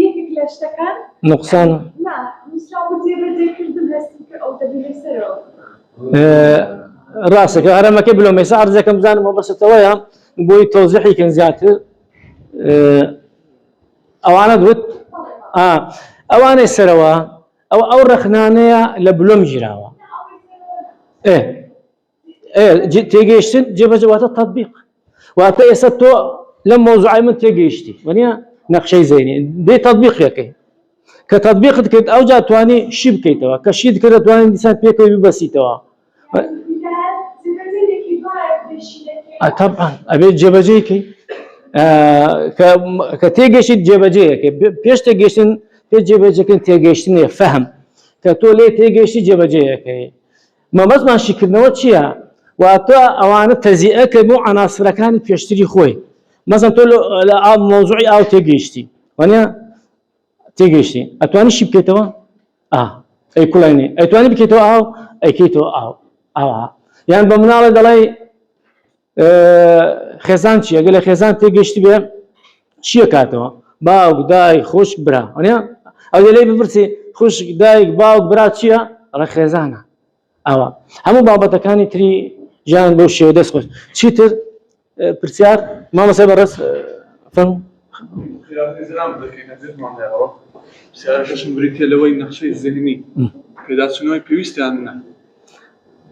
یەکێک لە شتەکان نوقسانە نووسرابوو جێبەجێکردن هەستم کرد ئەو دەبێ لەسەرەوە ڕاستەکە هەرەمەکە بلۆم ێستا عەرزەکەم بزانم بەسەتەوەیە بۆی تەوزیحیکەن زیاتر ئەوانە دوت ئەوانەی سەرەوە ئەو ڕەخنانەیە لە بلۆم ژیراوە تێگەیشتن جێبەجێ واتە تەطبیق واتە ئێستا تۆ لەم مۆزوعای من تێگەیشتی وەنیە نەخشەی زێنی دێ تەطبیقەکەی کە تەطبیقت کرد ئەوجا توانی شی بکەیتەوە کە شیت کرد دەتوانین دیسان پێکەوەی ببەسیتەوە طبعا ئەبێت جێبەجێکەی کە تێگەشت جێبەجێیەکەی پێش تێگەشتن پێ جێبەجێکردن تێگەشتنێ فەهم کە تۆ لێ تێگەشتی جێبەجێیەکەی مەبەستمان شیکردنەوە چییە؟ واتە ئەوانە تەزیئەکە بۆ عناسرەکانی پێشتری خۆی مەسەڵەن تۆ لە مۆزوعی ئاو تێگەیشتی وانە تێگەیشتی ئەتوانی شی بکەیتەوە؟ ئەی کوڵینێ ئەیتوانی بکەیتەوە ئاو ئەیکەیتەوە ئاوە یان بە مناڵە دەڵێ خێزان چی ئەگەر لە خێزان تێگەیشتی بێ چییە کاتەوە؟ باوک دایک خوشک برا وانە ئەو لێ بپرسی خوشک دایک باوک برا چییە؟ ئەڵێ خێزانە ئەوە هەموو بابەتەکانی تری ژیان بەو شێوە دەست خۆش چیتر پرسیار مامۆستا بەڕێز فەرموو پرسیارەکەشم بریتە لەوەی نەخشەی زێنی پێداچوونەوەی پێویستیان نا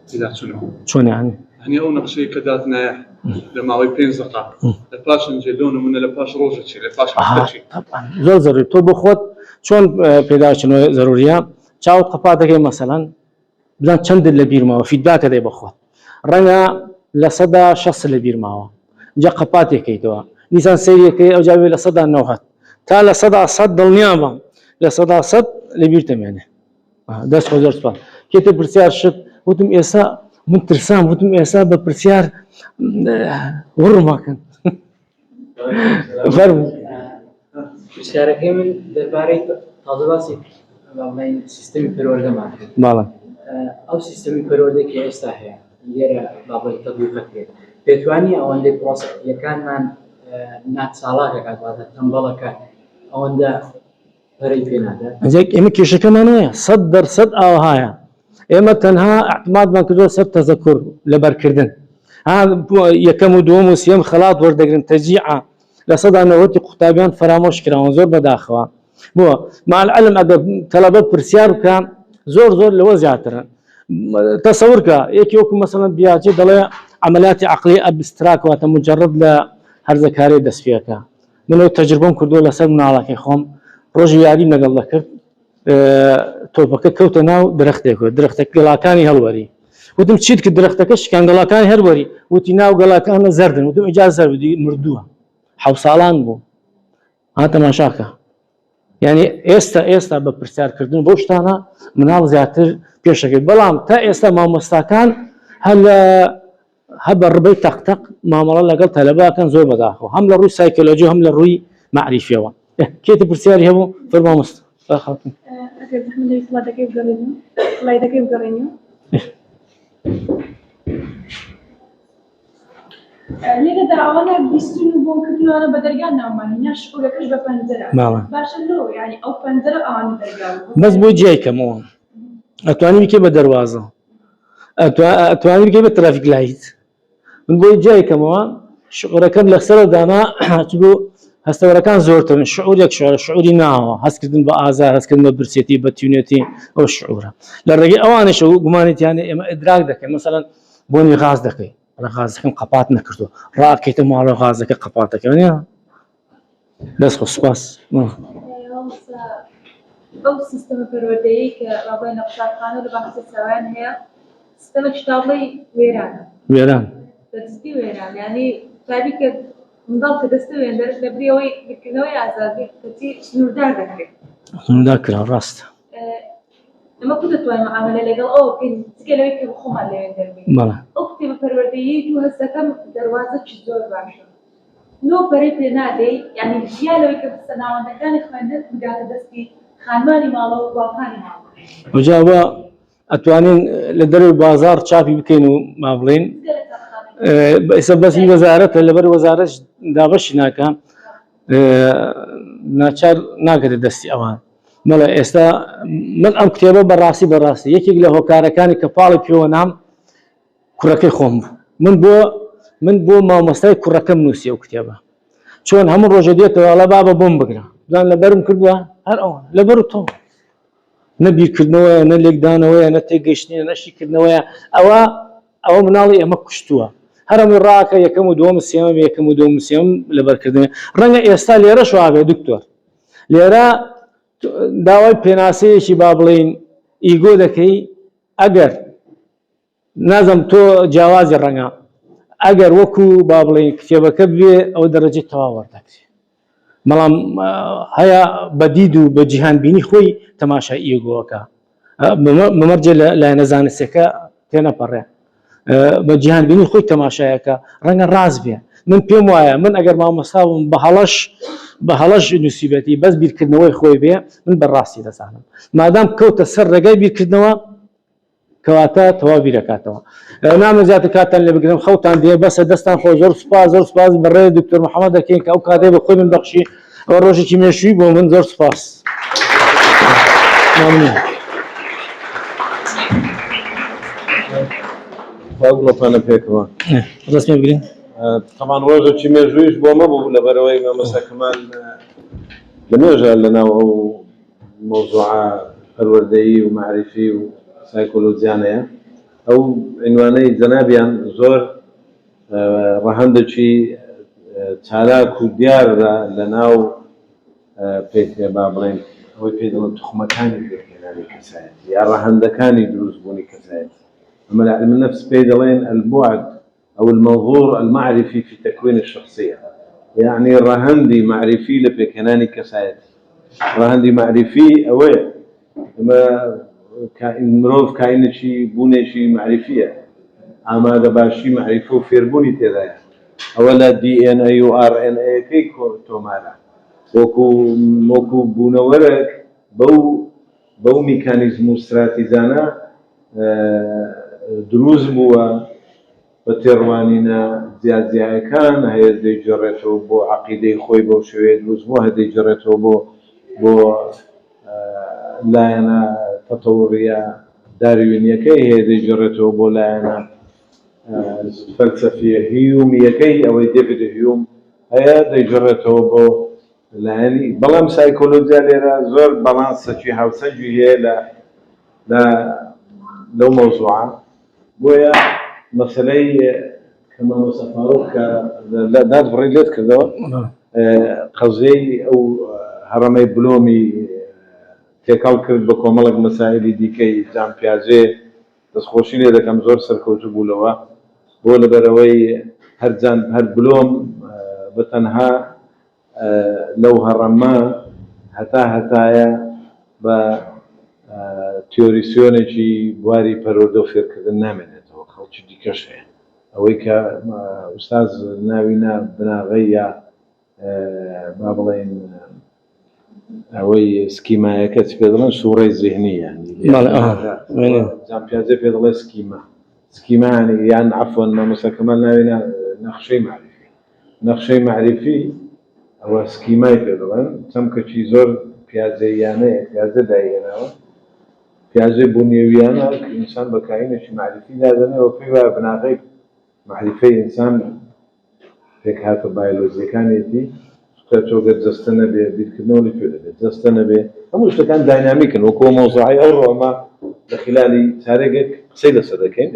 پێداچوونەوە چۆن یانی هەنی ئەو نەخشەی کە داتنایە لە ماوەی 5 دقیقە لە پاشان جێلۆ نمونە لە پاش ڕۆژە چی لە پاش هەفتەچی زۆر زەروری تۆ بۆ خۆت چۆن پێداچوونەوە زەروریە چاوت قەپات دەکەی مەسەڵەن بزان چەندت لە بیرماوە فیدباکە دەی بە خۆت ڕەنگە لە 160 لە بیرماوە اینجا قەپاتێکەکەیتەوە نیسان سەیرەکەی ئەو جاوێ لە 190 تا لە 100 دڵنیا بم لە 100 لە بیر تەمێنێ دەست خۆ زۆر سوپاس کێتە پرسیار شت وتم ئێستا من ترسام وتم ئێستا بە پرسیار وڕماکەن فەرموو پرسیارەکەی من دەربارەی تازەباسی سیستەمی پەروەردەمان کرد باڵێ ئەو سیستەمی پەروەردەی ئێستا هەیە لێرە بابەتی تەطبیقەکرێت پێتوانی ئەوەندەی پرۆسەکەەکانمان ناچاڵاکەکات واتە تەمبەڵەکە ئەوەندە پەرەی پێ نادات ئەمە کێشەکەمان وایە 100% ئاوهایە ئێمە تەنها اعتمادمان کردووە سەر تەزەکر لەبەرکردن یەکەم و دووەم و سێم خەڵات وەردەگرن تەجیعە لە سەدا 90 قوتابیان فەرامۆش کراون زۆر بەداخەوە بووە مع العلم ئەگەر تەلەبە پرسیار بکە زۆر لەوە زیاترن تەسەورکە یەکی وەکو مەسەڵەن بیاچێ دەڵێ عملیاتی عقلی ئەبستراک واتە مجرد لە هەرزەکاری دەست پێەکە منەوە تەجربەم کردووە لەسەر مناڵەکەی خۆم ڕۆژی یاری لەگەڵ دەکرد تۆپەکە کەوتە ناو درەختێک درەختەکە گەڵاکانی هەڵوەری وتم چیت کرد درەختەکە شکان گەڵاکانی هەروەری وتی ناو گەڵاکانە زەردن وتم ئیجازە بدی مردووە 7 ساڵان بوو تەماشاکە یعنی ئێستا بە پرسیارکردن بۆ شتانە مناڵ زیاتر پێشەکەی بەڵام تا ئێستا مامۆستاکان هە بە ڕبەی تەقتەق مامەڵە لەگەڵ تەلەبەکان زۆر بەداخەوە هەم لە ڕووی سایکۆلۆژی هەم لە ڕووی معریفیەوە کێتە پرسیاری هەبوو فەرموو مامۆستا ئەگەر زەحمەت دەوێت سڵاتەکەی بگەڕێنەوە سڵایدەکەی بگەڕێنەوە لێرەدا ئەوانە بیستون و بۆنکردنەوەە بە دەرگا ناومانیا شعورەکەش بە پەنجەرە باشە لەوە یعنی ئەو پەنجەرە ئەوانە دەرگاوە بەس بۆ جیایکەمەوە ئەتوانی بکەی بە دەواازە ئەتوانی بکەی بە ترافیک لایت من بۆی جیایکەمەوە شعورەکەم لەسەر دانا بۆ هەستەوەرەکان زۆرترن شعورێک شعوری ناوە هەستکردن بە ئازار هەستکردن بە برسێتی بە تیونێتی ئەو شعورە لە ڕێگەی ئەوانش گومانێتیانە ئێمە ئیدراک دەکەین مەسەڵەن بۆنی غاز دەکەی لە غازەکەم قەپات نەکردو ڕاکەیتە ماڵە غازەکە قەپاتەکە نیە دەست خۆ سوپاس ئەو سیستەمە پەروەردەیی کە ڕابڵێ لە قوتابخانە لە باخچە ساوایان هەیە سیستەمێکی تاڵەی وێرانە وێران بەدەستی وێران یعنی تابی کە منداڵ کە دەستە وێندەر لە بریەوەی بکردنەوەی ئازادی کەچی سنووردار دەکرێت سنووردارکرا ڕاستە ئەمە کو دەتوانین معاملە لەگەڵ ئەو بکەین جگە لەوەی کە خۆمان لە وێندەر بین ئەو کتێبە پەروەردەیی تو هەستەکەم دەواازەی زۆر باشە نۆ پەرەی پێ نادەی یعنی یا لەوەی کە ناوەندەکانی خوێندن بگاتە دەستی خانمانی ماڵە و باوکانی ماڵە وجاوە ئەتوانین لە دەروی بازار چاپی بکەین و ما بڵێن ئێستا بەسی وەزارەتە لەبەر وەزارەت دابەشی ناکە ناچار ناکرێت دەستی ئەوان مەڵێ ئێستا من ئەم کتێبە بەڕاستی یەکێک لە هۆکارەکانی کە پاڵی پێوە نام کوڕەکەی خۆم بوو من بۆ مامۆستای کوڕەکەم نووسی ئەو کتێبە چۆن هەموو ڕۆژە دێتەوە لە بابە بۆم بگرە دان لەبەرم کردووە هەر ئەوە لەبەر تۆ نەبیرکردنەوەیە نە لێکدانەوەیە نە تێگەیشتنیە نەشیکردنەوەیە ئەوە مناڵی ئەمە کوشتووە هەرمووی ڕاکە یەکەم و دووەم سێم لەبەرکردن ڕەنگە ئێستا لێرە شوابێ دکتۆر لێرە داوای پێناسەیەکی با بڵین ئیگۆ دەکەی ئەگەر نازەم تۆ جیاوازی ڕەنگە ئەگەر وەکو با بڵین کتێبەکە بێ ئەو دەرەجەی تەواو وەردەگرێ بەڵام هەیە بەدید و بە جیهانبینی خۆی تەماشای ئیگۆەکە مەمەرجێ لای نەزانستەکە تێنەپەڕێ بە جیهانبینی خۆی تەماشایەکە ڕەنگە ڕاز بێ من پێم وایە من ئەگەر مامۆستاوم بە هەڵەش نووسیبەتی بەس بیرکردنەوەی خۆی بێ من بەڕاستی دەزانم مادام کەوتە سەر ڕێگای بیرکردنەوە کەواتە تەواو بیرەکاتەوە نامە زیاتر کاتان لێ بگرم خەوتان دێ بەسە دەستان خۆ زۆر سوپاس بەڕێ دکتۆر محەممەد دەکەین کە ئەو کاتێ بە خۆی من بەخشی ئەوە ڕۆژێکی مێشووی بۆ من زۆر سوپاس باگڵۆپانە پێکەوە ڕستمی بگرین طبعا ڕۆژێکی مێژوویش بۆ مەبوو لەبەرەوەی مامۆستاکەمان لەمێژە لەناو ئەو مۆزوعە پەروەردەیی و معریفی و سایکۆلۆجیانەیە ئەو عنوانەی جەنابیان زۆر ڕەهەندێکی چالاک و دیارە لەناو پێ با بڵێن ئەوەی پێ دەڵێن توخمەکانی پێکهێنانی کەسایەتی یا ڕەهەندەکانی دروستبوونی کەسایەتی أما علم النفس بيدلين البعد أو المنظور المعرفي في تكوين الشخصية يعني رهندي معرفي لبكناني كسايتي رهندي معرفي أوي ما كائن مروف كائن شيء بني شيء معرفية أما هذا باشي معرفه فيربوني تذا أولا DNA و RNA كي تومارا وكو بونورك بو ميكانيزمو استراتيزانا دروز بووە بە تێڕوانینە زیادزیایەکان هەیە دەیجێڕێتەوە بۆ عەقیدەی خۆی بۆ شوێ دروست بووە هە دەیجێڕێتەوە بۆ لایەنە تەتەوڕیە داروینیەکەی هەیە دەیگەڕێتەوە بۆ لایەنە فەلسەفیە هیومیەکەی ئەوەی دێڤید هیوم هەیە دەیگەڕێتەوە بۆ لایەنی بەڵام سایکۆلۆجیا لێرە زۆر بەڵانسێکی هاوسەنگی هەیە لەو مەوزوعە بۆیە مەسەلەی کە مامۆستا فاروق کە دادبڕی لێت کردەوە قەزەی ئەو هەڕەمەی بلۆمی تێکەڵ کرد بە کۆمەڵێک مەسایلی دیکەی جان پیاژێ دەستخۆشی لێ دەکەم زۆر سەرکەوتوو بوولەوە بۆ لەبەرەوەی هەر بلۆم بەتەنها لەو هەڕەمە هەتایە بە تیۆریسیۆنێکی بواری پەروەردە و فێرکردن نامێنێتەوە خەڵکی دیکەش هەیە ئەوەی کە ئوستاز ناوی بناغی یا با بڵێن ئەوەی سکیمایەکە چ پێ دەڵێن سوورەی زیهنی یانی جان پیاژێ پێ دەڵێ سکیمانی یان عەفوەن مامۆستا کەمال ناوی نەخشەی معریفی ئەوە سکیمای پێ دەڵێن چەمکەی زۆر پیاژەیانەیە پیاژە داهێناوە پیاژێ بوونیێویانە کە ئینسان بە کاینێکی معریفی دادەنێەوە پێی وایە بناغی معریفەی ئینسان پێک هاتە بایۆلۆجیەکانێتی تۆگە جەستە نەبێ بیرکردنەوە لەکوێ دەبێت جەستە نەبێ هەموو شتەکان داینامیکن وەکو مەوزوعی ئەوڕۆ ئەمە لە خلالی چارێکێک قسەی لەسەر دەکەین